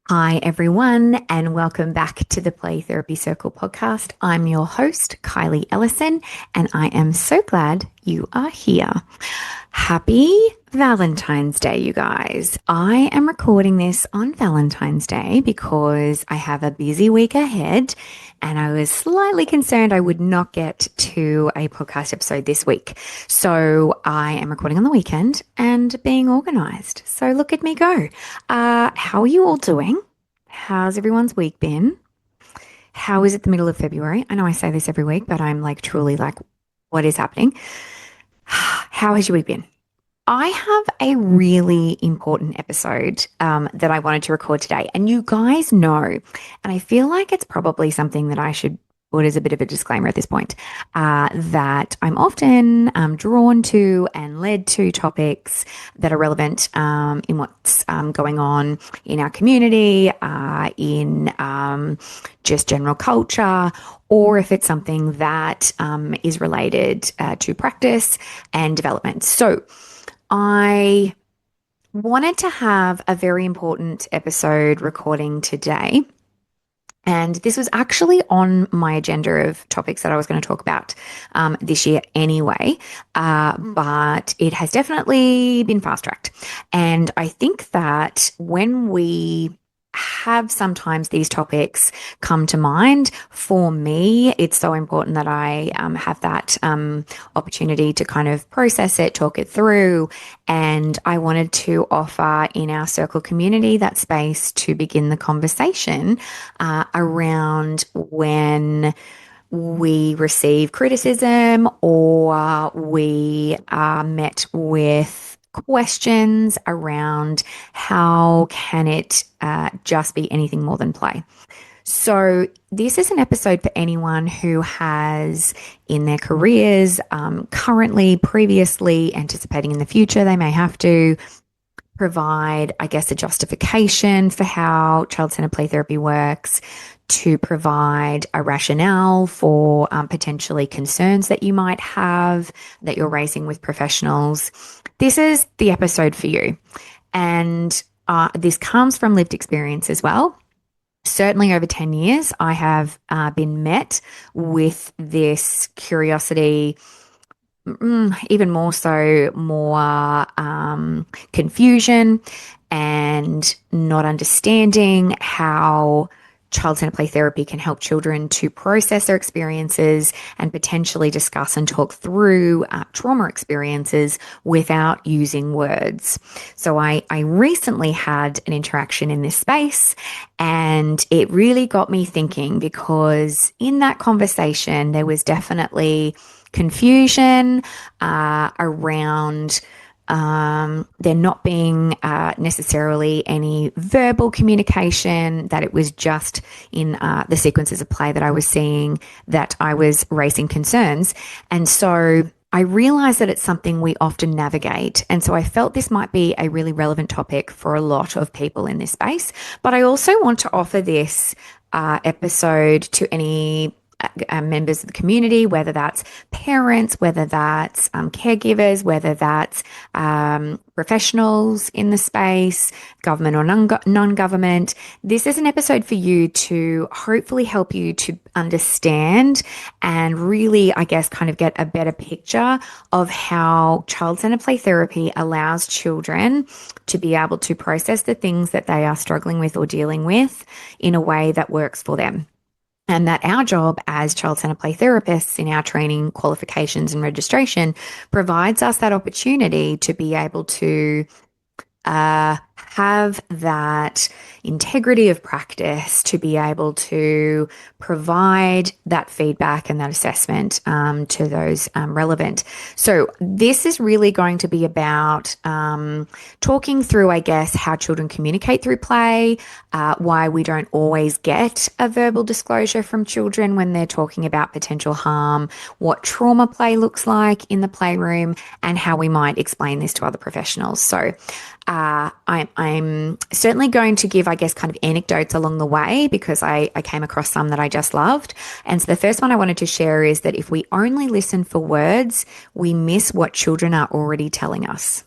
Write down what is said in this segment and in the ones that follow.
Hi, everyone, and welcome back to the Play Therapy Circle podcast. I'm your host, Kylie Ellison, and I am so glad you are here. Happy Valentine's Day, you guys. I am recording this on Valentine's Day because I have a busy week ahead and I was slightly concerned I would not get to a podcast episode this week. So I am recording on the weekend and being organized. So look at me go. How are you all doing? How's everyone's week been? How is it the middle of February? I know I say this every week, but I'm like truly like, what is happening? How has your week been? I have a really important episode that I wanted to record today. And you guys know, and I feel like it's probably something that I should put as a bit of a disclaimer at this point, that I'm often drawn to and led to topics that are relevant in what's going on in our community, in just general culture, or if it's something that is related to practice and development. So I wanted to have a very important episode recording today. And this was actually on my agenda of topics that I was going to talk about this year anyway, but it has definitely been fast-tracked. And I think that when we have sometimes these topics come to mind, for me, it's so important that I have that opportunity to kind of process it, talk it through. And I wanted to offer in our circle community that space to begin the conversation around when we receive criticism or we are met with questions around how can it just be anything more than play. So this is an episode for anyone who has in their careers, currently, previously, anticipating in the future, they may have to provide, I guess, a justification for how child-centered play therapy works, to provide a rationale for potentially concerns that you might have that you're raising with professionals. This is the episode for you. And this comes from lived experience as well. Certainly over 10 years, I have been met with this curiosity, even more so, more confusion and not understanding how child-centered play therapy can help children to process their experiences and potentially discuss and talk through trauma experiences without using words. So I recently had an interaction in this space, and it really got me thinking, because in that conversation, there was definitely confusion around there not being necessarily any verbal communication, that it was just in the sequences of play that I was seeing that I was raising concerns. And so I realized that it's something we often navigate. And so I felt this might be a really relevant topic for a lot of people in this space. But I also want to offer this episode to any members of the community, whether that's parents, whether that's caregivers, whether that's professionals in the space, government or non-government. This is an episode for you to hopefully help you to understand and really, I guess, kind of get a better picture of how child-centered play therapy allows children to be able to process the things that they are struggling with or dealing with in a way that works for them. And that our job as child-centered play therapists in our training, qualifications and registration provides us that opportunity to be able to have that integrity of practice, to be able to provide that feedback and that assessment to those relevant. So this is really going to be about talking through, I guess, how children communicate through play, why we don't always get a verbal disclosure from children when they're talking about potential harm, what trauma play looks like in the playroom, and how we might explain this to other professionals. So I'm certainly going to give, I guess, kind of anecdotes along the way, because I came across some that I just loved. And so the first one I wanted to share is that if we only listen for words, we miss what children are already telling us.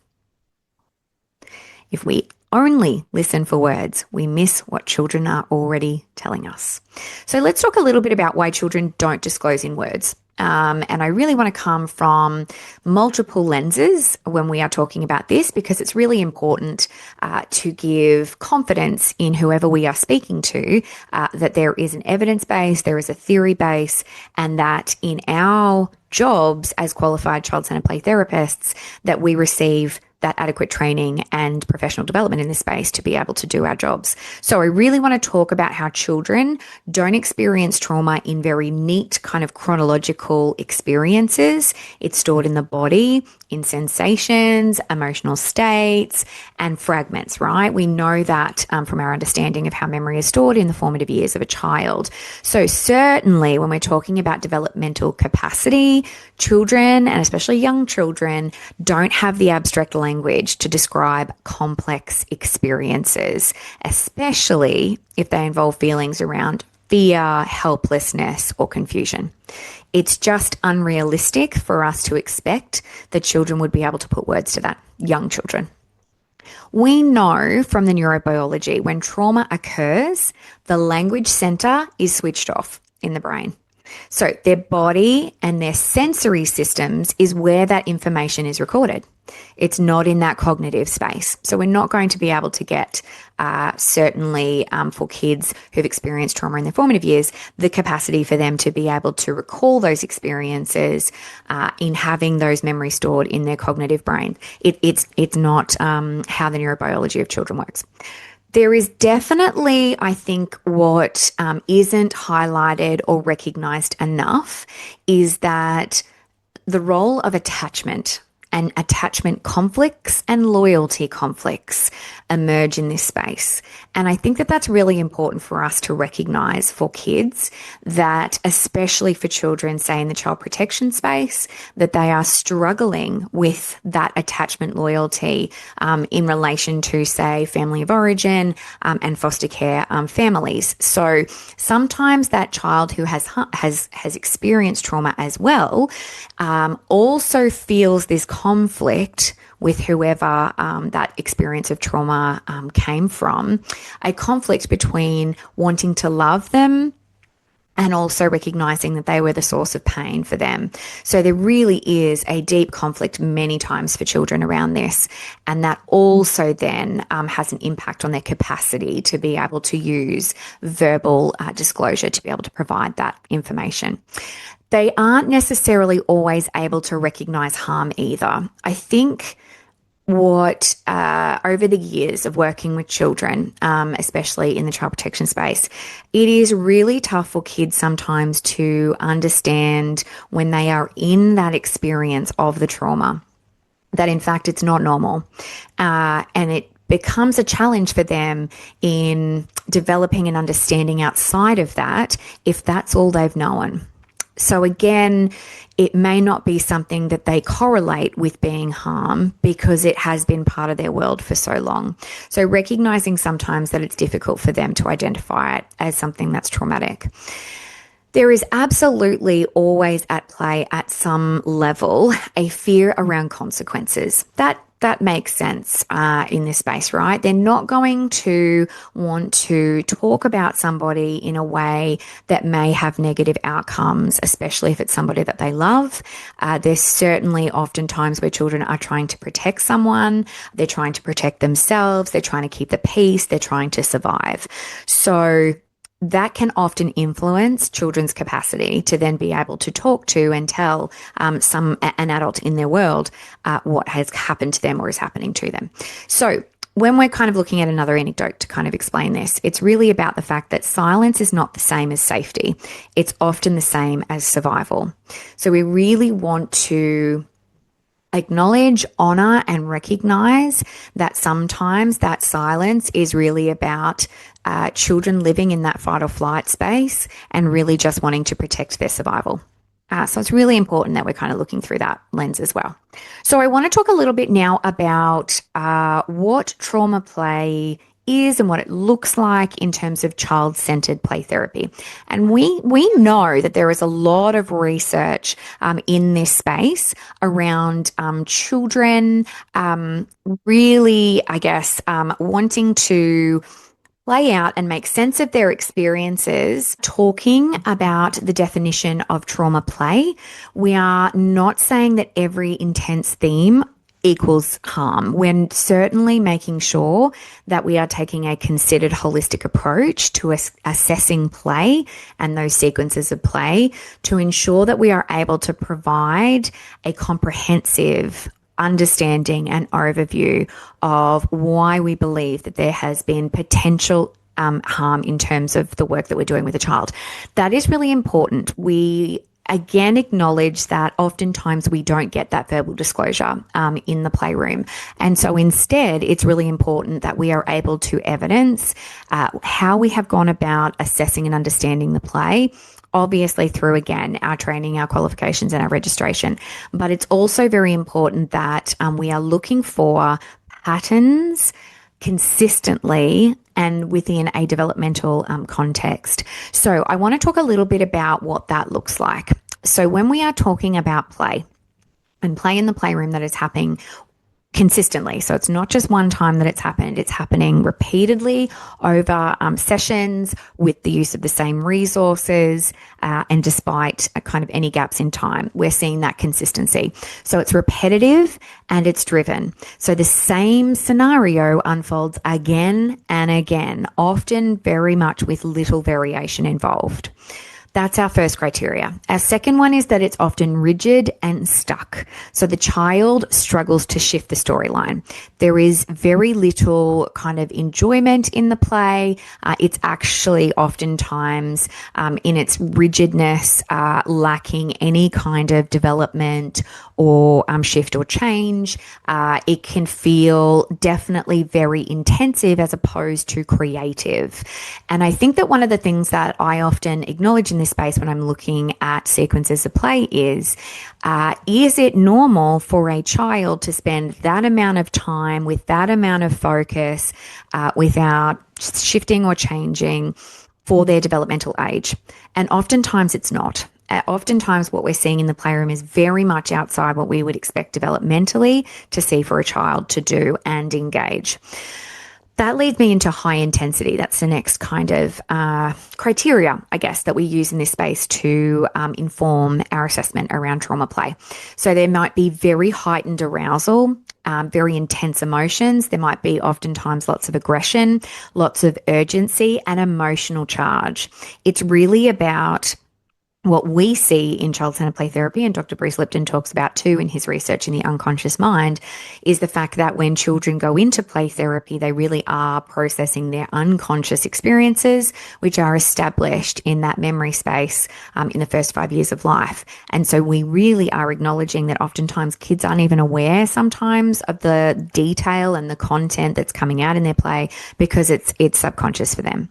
If we only listen for words, we miss what children are already telling us. So let's talk a little bit about why children don't disclose in words. And I really want to come from multiple lenses when we are talking about this, because it's really important to give confidence in whoever we are speaking to, that there is an evidence base, there is a theory base, and that in our jobs as qualified child-centered play therapists, that we receive that adequate training and professional development in this space to be able to do our jobs. So I really want to talk about how children don't experience trauma in very neat kind of chronological experiences. It's stored in the body, in sensations, emotional states, and fragments, right? We know that from our understanding of how memory is stored in the formative years of a child. So certainly when we're talking about developmental capacity, children, and especially young children, don't have the abstract language to describe complex experiences, especially if they involve feelings around fear, helplessness, or confusion. It's just unrealistic for us to expect that children would be able to put words to that, young children. We know from the neurobiology when trauma occurs, the language center is switched off in the brain. So their body and their sensory systems is where that information is recorded. It's not in that cognitive space. So we're not going to be able to get, certainly for kids who've experienced trauma in their formative years, the capacity for them to be able to recall those experiences in having those memories stored in their cognitive brain. It's not how the neurobiology of children works. There is definitely, I think, what isn't highlighted or recognized enough is that the role of attachment and attachment conflicts and loyalty conflicts emerge in this space. And I think that that's really important for us to recognize for kids, that especially for children, say in the child protection space, that they are struggling with that attachment loyalty in relation to, say, family of origin and foster care families. So sometimes that child who has experienced trauma as well also feels this conflict with whoever that experience of trauma came from, a conflict between wanting to love them and also recognizing that they were the source of pain for them. So there really is a deep conflict many times for children around this, and that also then has an impact on their capacity to be able to use verbal disclosure to be able to provide that information. They aren't necessarily always able to recognize harm either. I think what over the years of working with children, especially in the child protection space, it is really tough for kids sometimes to understand when they are in that experience of the trauma, that in fact it's not normal. And it becomes a challenge for them in developing an understanding outside of that, if that's all they've known. So again, it may not be something that they correlate with being harm because it has been part of their world for so long. So recognizing sometimes that it's difficult for them to identify it as something that's traumatic. There is absolutely always at play at some level a fear around consequences. That makes sense in this space, right? They're not going to want to talk about somebody in a way that may have negative outcomes, especially if it's somebody that they love. There's certainly often times where children are trying to protect someone. They're trying to protect themselves. They're trying to keep the peace. They're trying to survive. So that can often influence children's capacity to then be able to talk to and tell an adult in their world what has happened to them or is happening to them. So when we're kind of looking at another anecdote to kind of explain this, it's really about the fact that silence is not the same as safety. It's often the same as survival. So we really want to acknowledge, honor, and recognize that sometimes that silence is really about children living in that fight or flight space and really just wanting to protect their survival. So it's really important that we're kind of looking through that lens as well. So I want to talk a little bit now about what trauma play is and what it looks like in terms of child-centered play therapy. And we know that there is a lot of research in this space around children really, I guess, wanting to play out and make sense of their experiences, talking about the definition of trauma play. We are not saying that every intense theme equals harm. We're certainly making sure that we are taking a considered holistic approach to assessing play and those sequences of play to ensure that we are able to provide a comprehensive understanding and overview of why we believe that there has been potential harm in terms of the work that we're doing with a child. That is really important. We again acknowledge that oftentimes we don't get that verbal disclosure in the playroom. And so instead, it's really important that we are able to evidence how we have gone about assessing and understanding the play, obviously through, again, our training, our qualifications, and our registration. But it's also very important that we are looking for patterns consistently and within a developmental context. So I want to talk a little bit about what that looks like. So when we are talking about play and play in the playroom that is happening consistently. So it's not just one time that it's happened. It's happening repeatedly over sessions with the use of the same resources and despite kind of any gaps in time, we're seeing that consistency. So it's repetitive and it's driven. So the same scenario unfolds again and again, often very much with little variation involved. That's our first criteria. Our second one is that it's often rigid and stuck. So the child struggles to shift the storyline. There is very little kind of enjoyment in the play. It's actually oftentimes in its rigidness, lacking any kind of development or shift or change. It can feel definitely very intensive as opposed to creative. And I think that one of the things that I often acknowledge in this space when I'm looking at sequences of play is it normal for a child to spend that amount of time with that amount of focus without shifting or changing for their developmental age? And oftentimes it's not. Oftentimes what we're seeing in the playroom is very much outside what we would expect developmentally to see for a child to do and engage. That leads me into high intensity. That's the next kind of criteria, I guess, that we use in this space to inform our assessment around trauma play. So there might be very heightened arousal, very intense emotions. There might be oftentimes lots of aggression, lots of urgency and emotional charge. It's really about what we see in child-centered play therapy, and Dr. Bruce Lipton talks about too in his research in the unconscious mind, is the fact that when children go into play therapy, they really are processing their unconscious experiences, which are established in that memory space in the first 5 years of life. And so we really are acknowledging that oftentimes kids aren't even aware sometimes of the detail and the content that's coming out in their play because it's subconscious for them.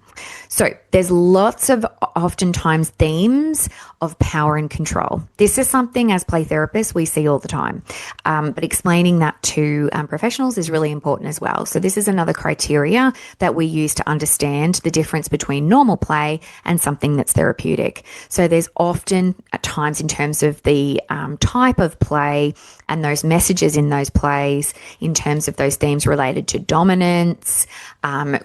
So there's lots of oftentimes themes of power and control. This is something as play therapists we see all the time, but explaining that to professionals is really important as well. So this is another criteria that we use to understand the difference between normal play and something that's therapeutic. So there's often at times in terms of the type of play and those messages in those plays in terms of those themes related to dominance,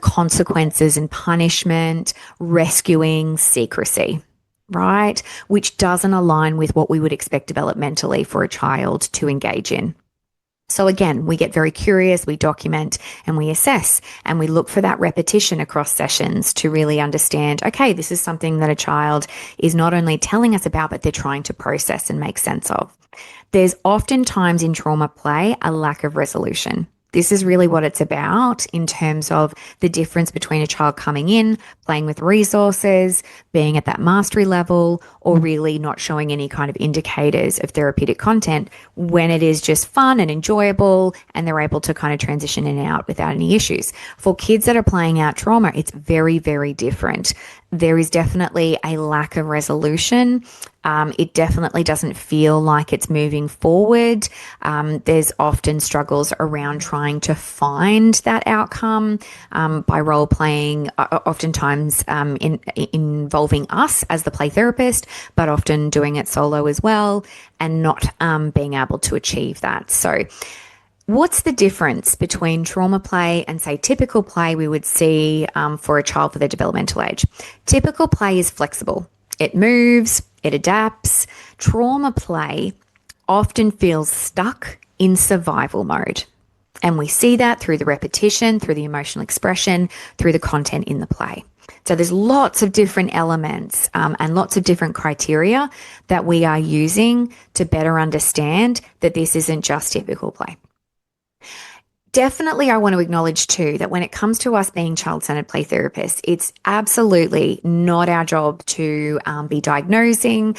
consequences and punishment, rescuing, secrecy, right? Which doesn't align with what we would expect developmentally for a child to engage in. So again, we get very curious, we document and we assess and we look for that repetition across sessions to really understand, okay, this is something that a child is not only telling us about, but they're trying to process and make sense of. There's oftentimes in trauma play a lack of resolution. This is really what it's about in terms of the difference between a child coming in, playing with resources, being at that mastery level, or really not showing any kind of indicators of therapeutic content when it is just fun and enjoyable and they're able to kind of transition in and out without any issues. For kids that are playing out trauma, it's very, very different. there is definitely a lack of resolution. It definitely doesn't feel like it's moving forward. There's often struggles around trying to find that outcome by role playing, oftentimes involving us as the play therapist, but often doing it solo as well, and not being able to achieve that. So what's the difference between trauma play and, say, typical play we would see for a child for their developmental age? Typical play is flexible. It moves, it adapts. Trauma play often feels stuck in survival mode. And we see that through the repetition, through the emotional expression, through the content in the play. So there's lots of different elements and lots of different criteria that we are using to better understand that this isn't just typical play. Definitely, I want to acknowledge too that when it comes to us being child-centered play therapists, it's absolutely not our job to be diagnosing,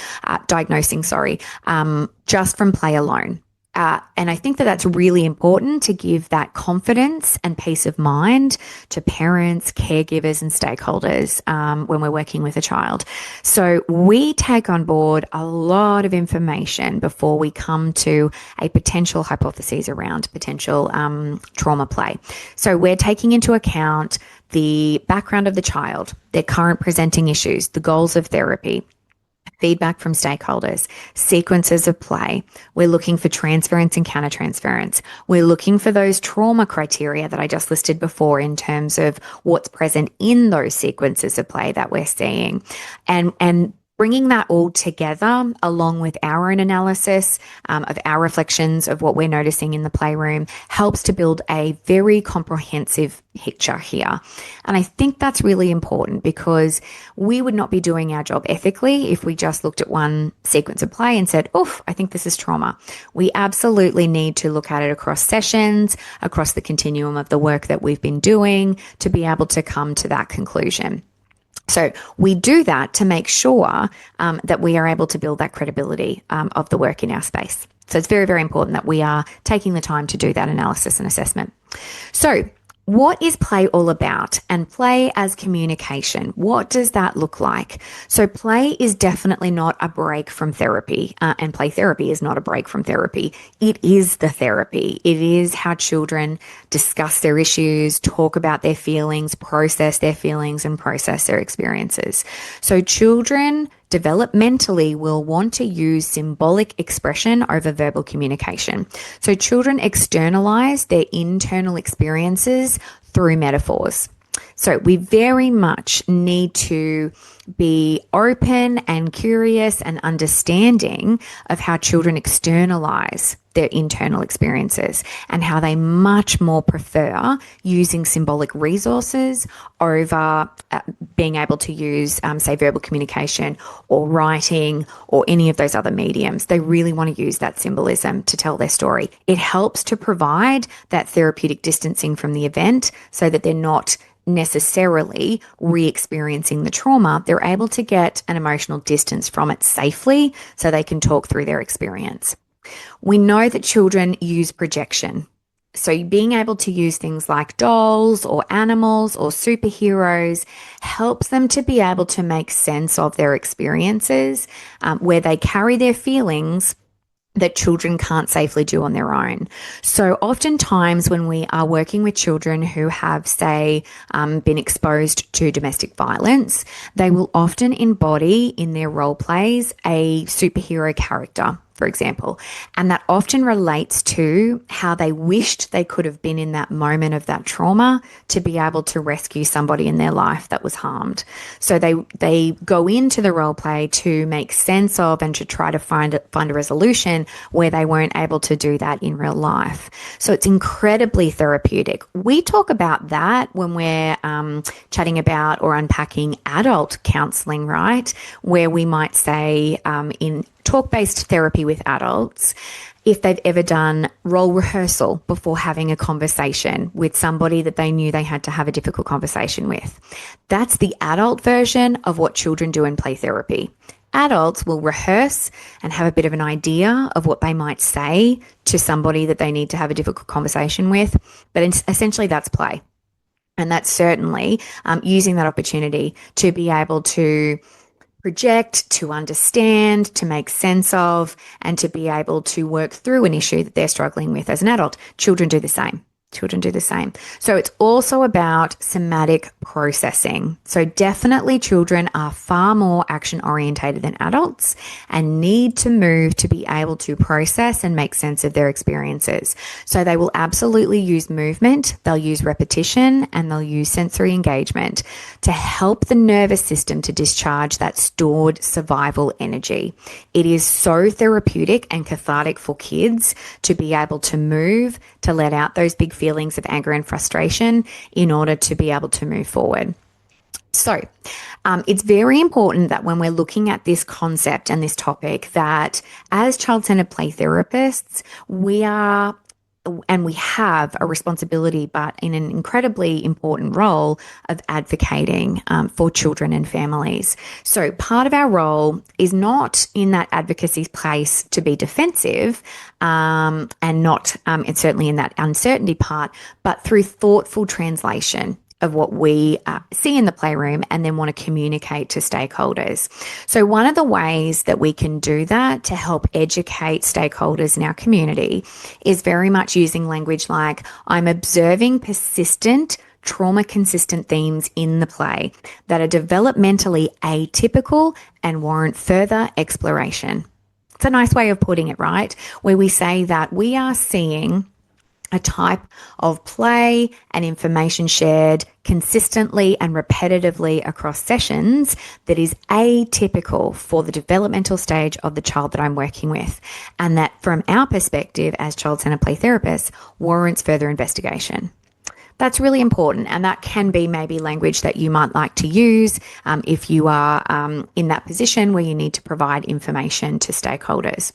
just from play alone. And I think that that's really important to give that confidence and peace of mind to parents, caregivers, and stakeholders when we're working with a child. So we take on board a lot of information before we come to a potential hypothesis around potential trauma play. So we're taking into account the background of the child, their current presenting issues, the goals of therapy, feedback from stakeholders, sequences of play. We're looking for transference and countertransference. We're looking for those trauma criteria that I just listed before in terms of what's present in those sequences of play that we're seeing. And bringing that all together along with our own analysis of our reflections of what we're noticing in the playroom helps to build a very comprehensive picture here. And I think that's really important because we would not be doing our job ethically if we just looked at one sequence of play and said, oof, I think this is trauma. We absolutely need to look at it across sessions, across the continuum of the work that we've been doing to be able to come to that conclusion. So we do that to make sure that we are able to build that credibility of the work in our space. So it's very, very important that we are taking the time to do that analysis and assessment. So what is play all about? And play as communication, what does that look like? So play is definitely not a break from therapy, and play therapy is not a break from therapy. It is the therapy. It is how children discuss their issues, talk about their feelings, process their feelings, and process their experiences. So children developmentally will want to use symbolic expression over verbal communication. So children externalize their internal experiences through metaphors. So we very much need to be open and curious and understanding of how children externalize their internal experiences and how they much more prefer using symbolic resources over being able to use, say, verbal communication or writing or any of those other mediums. They really want to use that symbolism to tell their story. It helps to provide that therapeutic distancing from the event so that they're not necessarily re-experiencing the trauma. They're able to get an emotional distance from it safely so they can talk through their experience. We know that children use projection. So being able to use things like dolls or animals or superheroes helps them to be able to make sense of their experiences, where they carry their feelings that children can't safely do on their own. So oftentimes when we are working with children who have, say, been exposed to domestic violence, they will often embody in their role plays a superhero character, for example, and that often relates to how they wished they could have been in that moment of that trauma to be able to rescue somebody in their life that was harmed. So they go into the role play to make sense of and to try to find a resolution where they weren't able to do that in real life. So it's incredibly therapeutic. We talk about that when we're chatting about or unpacking adult counseling, right? Where we might say in talk-based therapy with adults, if they've ever done role rehearsal before having a conversation with somebody that they knew they had to have a difficult conversation with. That's the adult version of what children do in play therapy. Adults will rehearse and have a bit of an idea of what they might say to somebody that they need to have a difficult conversation with, but essentially that's play. And that's certainly using that opportunity to be able to project, to understand, to make sense of, and to be able to work through an issue that they're struggling with as an adult. Children do the same. Children do the same. So it's also about somatic processing. So definitely children are far more action orientated than adults and need to move to be able to process and make sense of their experiences. So they will absolutely use movement, they'll use repetition, and they'll use sensory engagement to help the nervous system to discharge that stored survival energy. It is so therapeutic and cathartic for kids to be able to move, to let out those big feelings of anger and frustration in order to be able to move forward. So it's very important that when we're looking at this concept and this topic, that as child-centered play therapists, we are and we have a responsibility, but in an incredibly important role of advocating for children and families. So part of our role is not in that advocacy place to be defensive and not, it's certainly in that uncertainty part, but through thoughtful translation of what we see in the playroom and then want to communicate to stakeholders. So one of the ways that we can do that to help educate stakeholders in our community is very much using language like, I'm observing persistent trauma consistent themes in the play that are developmentally atypical and warrant further exploration. It's a nice way of putting it, right? Where we say that we are seeing a type of play and information shared consistently and repetitively across sessions that is atypical for the developmental stage of the child that I'm working with. And that from our perspective as child-centered play therapists warrants further investigation. That's really important, and that can be maybe language that you might like to use if you are in that position where you need to provide information to stakeholders.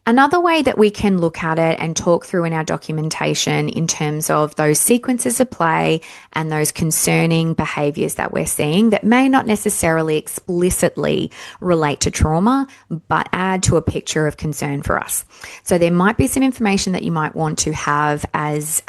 Another way that we can look at it and talk through in our documentation in terms of those sequences of play and those concerning behaviours that we're seeing that may not necessarily explicitly relate to trauma, but add to a picture of concern for us. So there might be some information that you might want to have as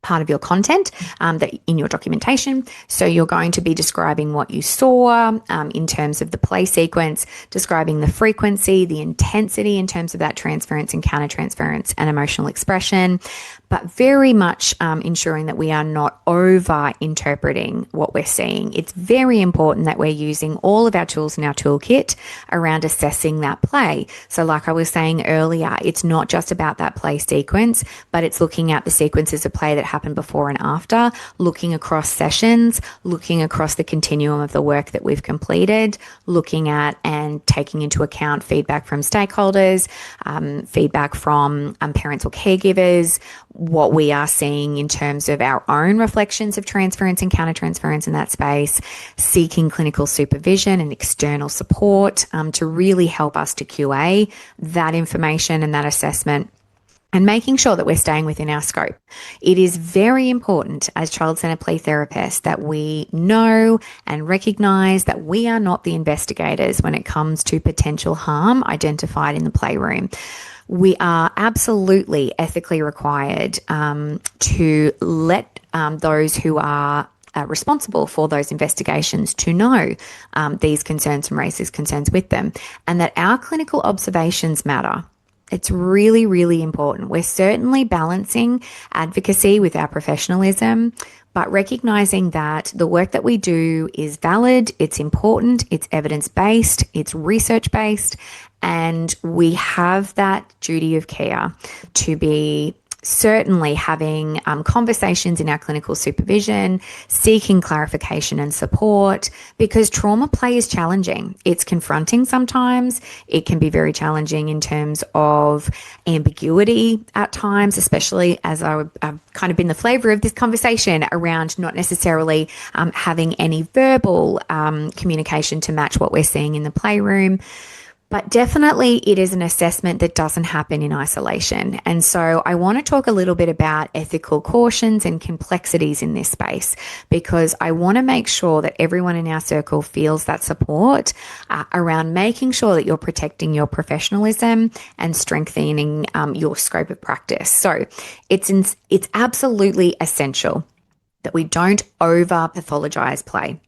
part of your content that in your documentation. So you're going to be describing what you saw in terms of the play sequence, describing the frequency, the intensity in terms of that transference and countertransference and emotional expression, but very much ensuring that we are not over interpreting what we're seeing. It's very important that we're using all of our tools in our toolkit around assessing that play. So like I was saying earlier, it's not just about that play sequence, but it's looking at the sequences of play that happen before and after, looking across sessions, looking across the continuum of the work that we've completed, looking at and taking into account feedback from stakeholders, feedback from parents or caregivers, what we are seeing in terms of our own reflections of transference and countertransference in that space, seeking clinical supervision and external support to really help us to QA that information and that assessment, and making sure that we're staying within our scope. It is very important as child-centered play therapists that we know and recognize that we are not the investigators when it comes to potential harm identified in the playroom. We are absolutely ethically required to let those who are responsible for those investigations to know these concerns and raise these concerns with them, and that our clinical observations matter. It's really, really important. We're certainly balancing advocacy with our professionalism, but recognizing that the work that we do is valid, it's important, it's evidence-based, it's research-based, and we have that duty of care to be certainly having conversations in our clinical supervision, seeking clarification and support, because trauma play is challenging. It's confronting sometimes. It can be very challenging in terms of ambiguity at times, especially as I've kind of been the flavor of this conversation around not necessarily having any verbal communication to match what we're seeing in the playroom. But definitely it is an assessment that doesn't happen in isolation. And so I want to talk a little bit about ethical cautions and complexities in this space, because I want to make sure that everyone in our circle feels that support around making sure that you're protecting your professionalism and strengthening your scope of practice. So it's absolutely essential that we don't over pathologize play.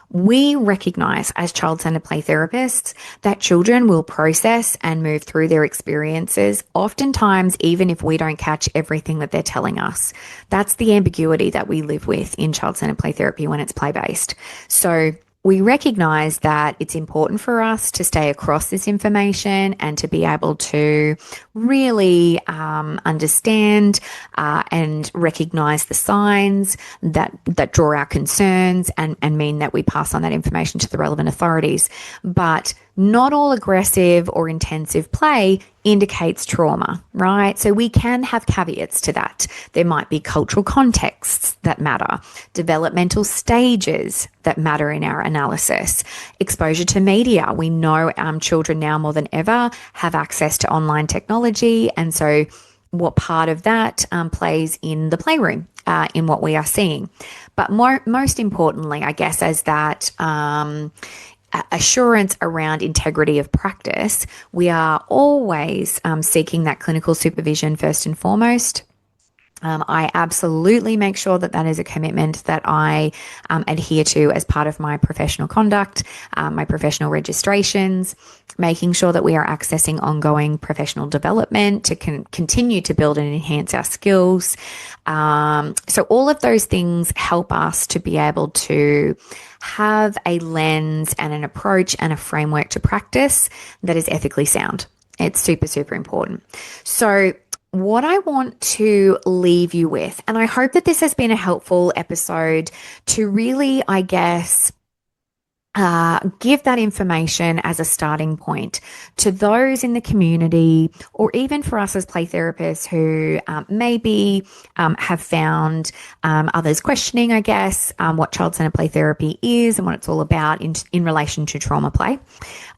We recognize as child-centered play therapists that children will process and move through their experiences, oftentimes even if we don't catch everything that they're telling us. That's the ambiguity that we live with in child-centered play therapy when it's play-based. So we recognize that it's important for us to stay across this information and to be able to really understand and recognize the signs that draw our concerns and mean that we pass on that information to the relevant authorities. But not all aggressive or intensive play indicates trauma, right? So we can have caveats to that. There might be cultural contexts that matter, developmental stages that matter in our analysis, exposure to media. We know children now more than ever have access to online technology. And so what part of that plays in the playroom in what we are seeing. But most importantly, I guess, as that assurance around integrity of practice, we are always seeking that clinical supervision first and foremost. I absolutely make sure that that is a commitment that I adhere to as part of my professional conduct, my professional registrations, making sure that we are accessing ongoing professional development to continue to build and enhance our skills. So all of those things help us to be able to have a lens and an approach and a framework to practice that is ethically sound. It's super, super important. So what I want to leave you with, and I hope that this has been a helpful episode to really, I guess, give that information as a starting point to those in the community, or even for us as play therapists who maybe have found others questioning, I guess, what child-centered play therapy is and what it's all about in relation to trauma play.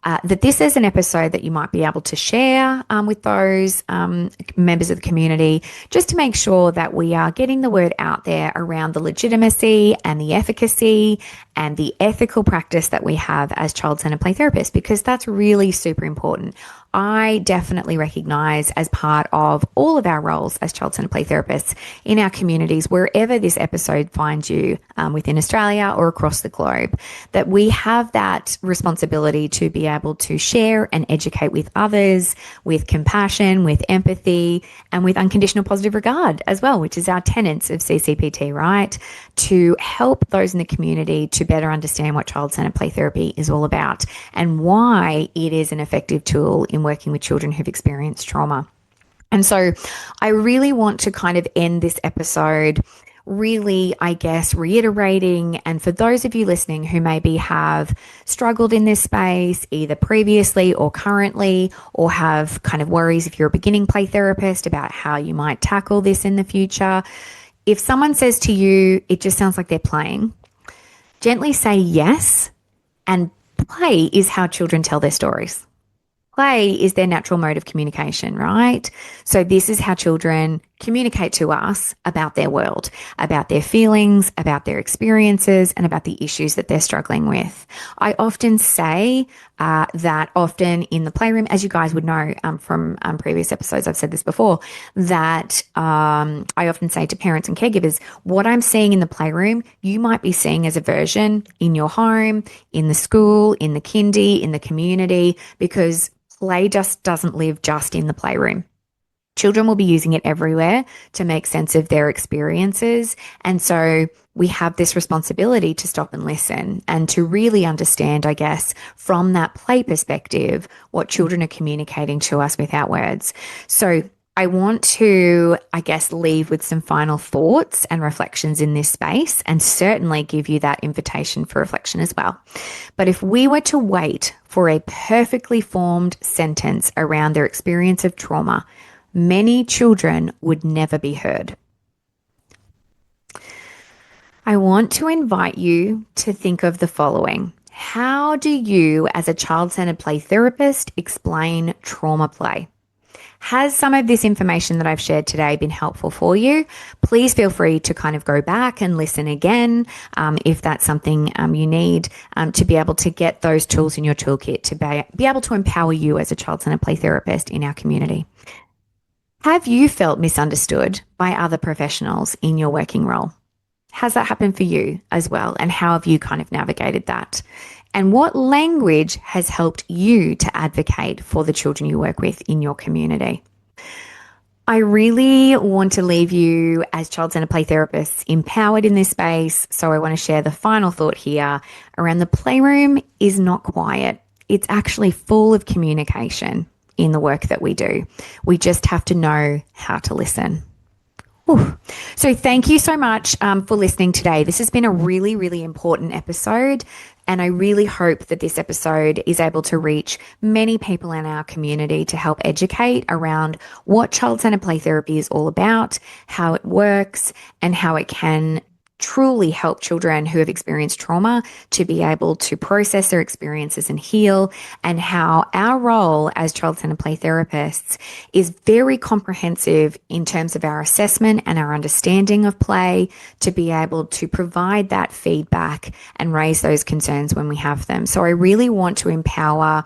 That this is an episode that you might be able to share with those members of the community, just to make sure that we are getting the word out there around the legitimacy and the efficacy and the ethical practice that we have as child-centered play therapists, because that's really super important. I definitely recognize, as part of all of our roles as child-centered play therapists in our communities, wherever this episode finds you within Australia or across the globe, that we have that responsibility to be able to share and educate with others with compassion, with empathy, and with unconditional positive regard as well, which is our tenets of CCPT, right? To help those in the community to better understand what child-centered play therapy is all about and why it is an effective tool in working with children who've experienced trauma. And so I really want to kind of end this episode really, I guess, reiterating, and for those of you listening who maybe have struggled in this space, either previously or currently, or have kind of worries if you're a beginning play therapist about how you might tackle this in the future, if someone says to you, it just sounds like they're playing, gently say yes, and play is how children tell their stories. Play is their natural mode of communication, right? So this is how children communicate to us about their world, about their feelings, about their experiences, and about the issues that they're struggling with. I often say that often in the playroom, as you guys would know from previous episodes, I've said this before, that I often say to parents and caregivers, what I'm seeing in the playroom, you might be seeing as a version in your home, in the school, in the kindy, in the community, because play just doesn't live just in the playroom. Children will be using it everywhere to make sense of their experiences. And so we have this responsibility to stop and listen and to really understand, I guess, from that play perspective, what children are communicating to us without words. So I want to, I guess, leave with some final thoughts and reflections in this space, and certainly give you that invitation for reflection as well. But if we were to wait for a perfectly formed sentence around their experience of trauma, many children would never be heard. I want to invite you to think of the following. How do you, as a child-centered play therapist, explain trauma play? Has some of this information that I've shared today been helpful for you? Please feel free to kind of go back and listen again if that's something you need to be able to get those tools in your toolkit to be able to empower you as a child-centered play therapist in our community. Have you felt misunderstood by other professionals in your working role? Has that happened for you as well? And how have you kind of navigated that? And what language has helped you to advocate for the children you work with in your community? I really want to leave you as child-centered play therapists empowered in this space. So I want to share the final thought here around the playroom is not quiet. It's actually full of communication in the work that we do. We just have to know how to listen. Ooh. So thank you so much for listening today. This has been a really, really important episode. And I really hope that this episode is able to reach many people in our community to help educate around what child-centered play therapy is all about, how it works, and how it can truly help children who have experienced trauma to be able to process their experiences and heal, and how our role as child-centered play therapists is very comprehensive in terms of our assessment and our understanding of play to be able to provide that feedback and raise those concerns when we have them. So I really want to empower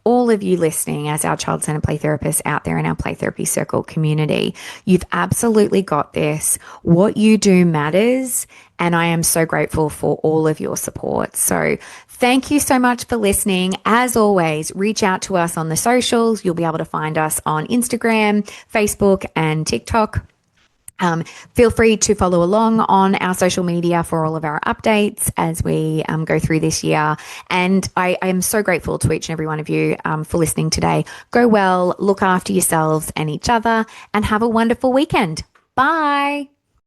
all of you listening as our child-centered play therapists out there in our Play Therapy Circle community. You've absolutely got this. What you do matters, and I am so grateful for all of your support. So thank you so much for listening. As always, reach out to us on the socials. You'll be able to find us on Instagram, Facebook, and TikTok. Feel free to follow along on our social media for all of our updates as we go through this year. And I am so grateful to each and every one of you for listening today. Go well, look after yourselves and each other, and have a wonderful weekend. Bye.